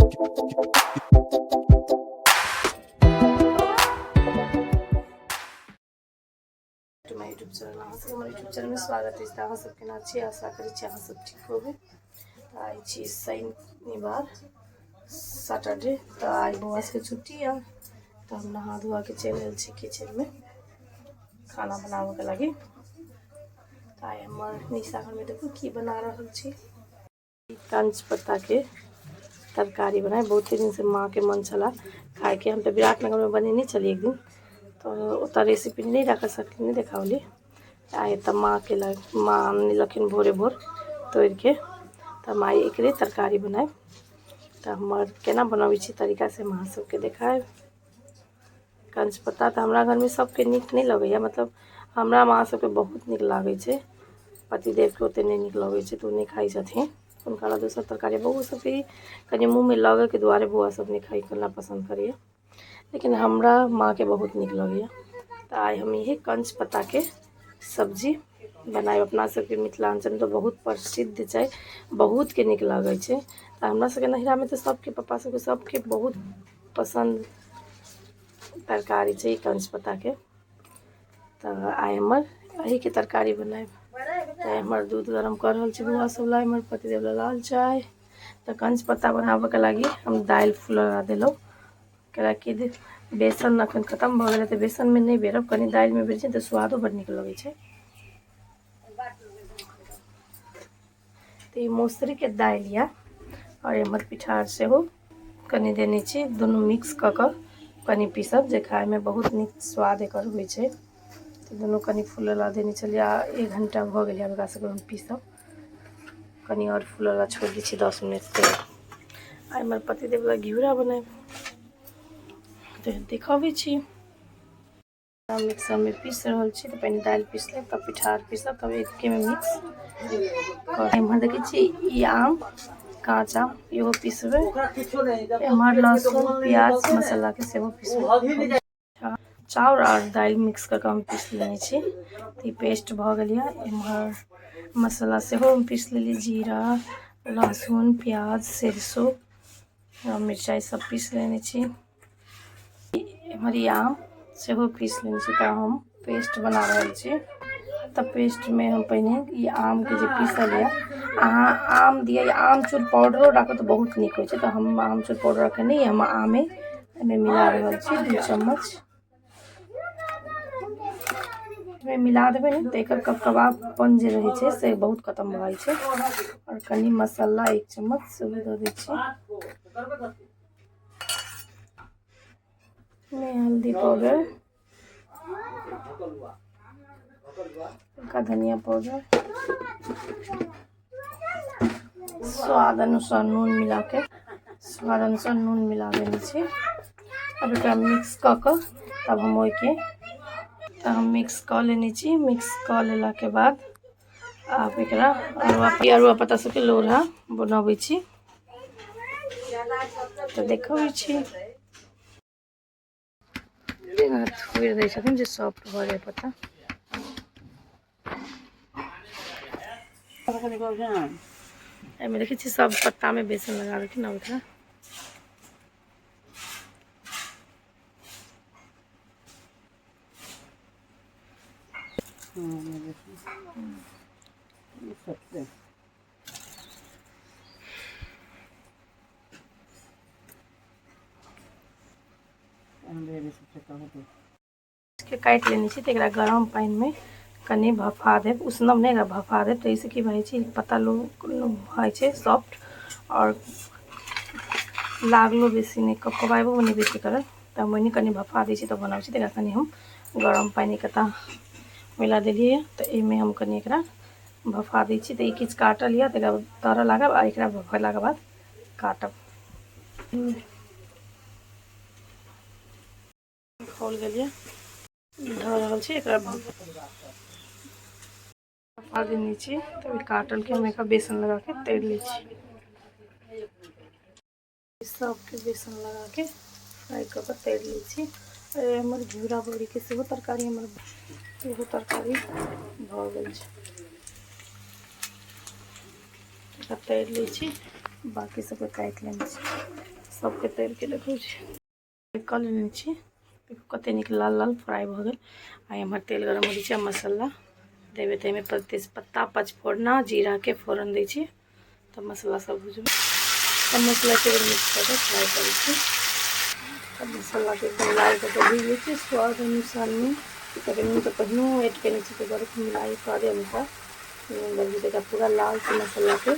YouTube channel हमारे YouTube channel में स्वागत है। अहाँ सबके ना अच्छी आशा करी अहाँ सब ठीक होबे। तो आई छी शनिवार सैटरडे, तो आई बुआ से छुट्टी है, तो हम नहा धोआ के चल आए किचन में खाना बनावे के लगी। तो आई हमार निशा घर में देखो की बना रहा छी, कंच पत्ता के तरकारी बनाए। बहुत दिन से माँ के मन चला खाए के, हम तो विराटनगर में बने नहीं चली एक दिन, तो उतना रेसिपी नहीं रख सकती, नहीं देखावली। आए तब माँ के माँ लखिन भोरे भोर तोड़ के, तब माँ एक तरकारी बनाए। तो हमार केना बनावे छी तरीका से माँ सबके देखाए। कंच पत्ता तो हमारा घर में सबके निक नहीं लगे, मतलब हमारा माँ सबके बहुत निक लगे छे, पतिदेव के ओते नहीं निक लगे छे तो नहीं खाई छथिन। उनका दोसर तरकारी बहू सब कहीं मुँह में लगे के दुआरे बुआ सब नहीं खाई करना पसंद करिए, लेकिन हमरा माँ के बहुत निक लगे। तो आज हम यही कंच पत्ता के सब्जी बनाए। अपना सबके मिथिलांचल तो बहुत प्रसिद्ध है, बहुत के निक लगे छे। तो हमरा सबके नहिरा में तो सबके पप्पा सबके सबके बहुत पसंद तरकारी छे कंच पत्ता के। तो आई हमर यही के तरकारी बनाए। तो हमार दूध गरम कर रहल छे बुआ सब ला, हमार पतिदेव ला लाल चाय। तो कंच पत्ता बनावे के लगी हम दाल फुला देलो, कि बेसन अखन खत्म भ गए तो बेसन में नहीं बेरब, कनी दाल में बेर तो स्वादो बड़ निक लगे छे। तो ये मौसरी के दाल या और एमर पिठार से हो कनी देने छी, दोनों मिक्स क कनी पीसब जे खाए में बहुत निक स्वाद एकर होइ छे। तो दोनों कनी फूलला देने चलिए। 1 घंटा भ गए एकरा सब हम पीसब, कनी और फूलला छोड़ दी 10 मिनट तक। आई हमर पतिदेव ला घिउरा बनाए तो देखाबे छी। मिक्सर में पीस रहल छी, तो पहले दाल पीस ले तब पिठार पीसब, तब एक में मिक्स कर। एमहर देखे छी ई आम काँच आम इहो पीसबे, एमहर लहसुन प्याज मसाला के सेहो पीसबे। चाउर और दाल मिक्स करके हम पीस लेने छी, तो पेस्ट भ गेल। एमहर मसाला सेहो हम पीस लेली, जीरा लहसुन प्याज सरसों और मिरचाई सब पीस लेने छी। एमहर आम सेहो पीस लेने छी, तो हम पेस्ट बना रहे छी। तब पेस्ट में हम पहले ये आम के जो पीसल है, अहाँ आम दिए आमचूर पाउडरो रखो तो बहुत निक हो। तो हम आमचूर पाउडर रखे नहीं, हम आमे में मिला रहे छी 2 चम्मच में मिला देवे नहीं तो एक कबाबपन जे रहे छे से बहुत खत्म भ जाए छे। और कनी मसाला 1 चम्मच सेहो दे दै छी, में हल्दी पाउडर, धनिया पाउडर, स्वाद अनुसार नून मिला के स्वाद अनुसार नून मिला देने छी। अब एक मिक्स क तब हम ओके मिक्स क लेने छी। मिक्स क लेला के बाद आप एकरा अरुआ पत्ता सबके लोढ़ा बनाबै छी, तो देखबै छी थोड़े दै छथिन जे सॉफ्ट भ जाए पत्ता। एमे देखै छी सब पत्ता में बेसन लगा देथिन। अब एकरा काट लेनी छी, तो एकरा गरम पानी में कनी भफा देब, उसनम नहीं भफा देब। तो इससे की भाई छी पत्ता लोग भाई छे सॉफ्ट और लागलो बेसी नहीं कबाइबो नहीं बेसी करल। तो मैंने कनी भफा दी तो बनावे छी। तो कनी हम गरम पानी कता मिला दिलिए, तो एमे हम कनी एकरा भफा दी छी। तो ये किछ काटल या तो तर लागब आ एकरा भफेला के बाद काटब। खोल गेलिए धो रहल छी, एकरा भफा देने छी। तब काटल के हम एक बेसन लगा के तैर ली छी। सबके बेसन लगा के फ्राई कर तैर ली छी। हमर घिउरा बड़ी के सेहो तरकारी हमर एगो तरकारी भ गेल छै, तैर ली छी। बाकी सबके काटि लेने छी, सबके तैर के देखो कल लेने छी। देखो कते नीक लाल लाल फ्राई भ गेल। आ एम्हर तेल गरम हो छै, मसाला देवे ताहिमे तेजपत्ता पचफोरना जीरा के फोरन दै छी। तब मसाला सब भुजबै, तब मसाला के मिक्स करके फ्राई करै छी। तब मसाला के एकदम लाल करके भूज लै छी। स्वाद अनुसार में नून तो पहिनो ऐड केने छी, तो मिलाई स्वाद अनुसार नून देगा पूरा लाल से मसाला के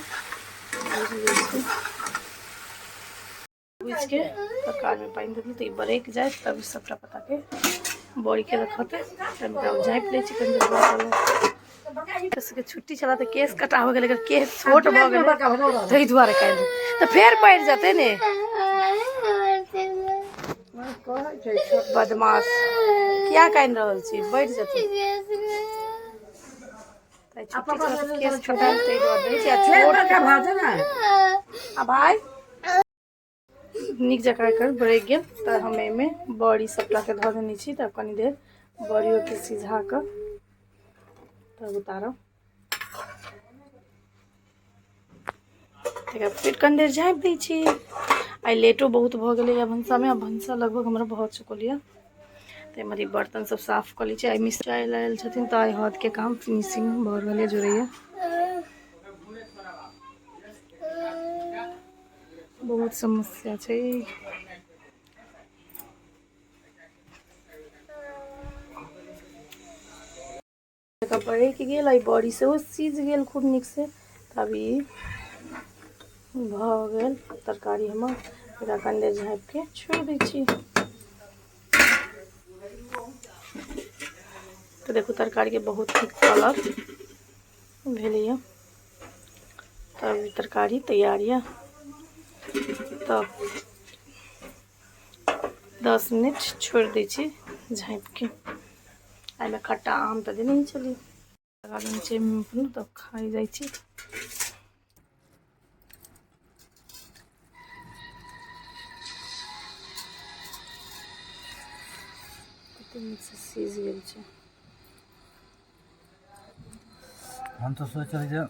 भूज के तकार में पानी देती तो बरक जाए। तब सबटा पता के बड़ी के रखते तब झाँप ले छी। के छुट्टी चला तो केस कटा हो गए, केस छोट भ गेल ताहि दुआरे काटि तो फेर पड़ जाते ने। बदमाश क्या कान रहल छी, बैठ जेतै। केस कटाल ताहि दुआरे दै छी। आ भाई नीक जकाँ कर बरक गेल तो हम एहिमे बड़ी सबटा के धऽ देने छी। तब कनी देर बड़ियों के सिझा कऽ तब उतारब। फिर कनी देर झाँपि दै छी। आई लेटो बहुत भ गेलै भनसा में, भनसा लगभग हमरा भऽ चुकल यऽ। तो हमारी बर्तन सब साफ कर ली। आई मिस्त्री आयल छथिन तो आई हाथ के काम फिनिशिंग भऽ रहल है, जोड़ैया। बहुत समस्या छै। बरक गेल आई बड़ी से सीझ गेल खूब नीक से। तब ई भऽ गेल तरकारी हमर। एकरा कनी देर झाँपि के छोड़ि दै छी। तो देखो तरकारी के बहुत ठीक कलर भेलैया। तब तरकारी तैयार है। तब 10 मिनट छोड़ दी छी झाँप के। आई में खट्टा आम तो देने ही चली तब खाई जाई छी। सीझ गेल छै। हम तो सोच रहे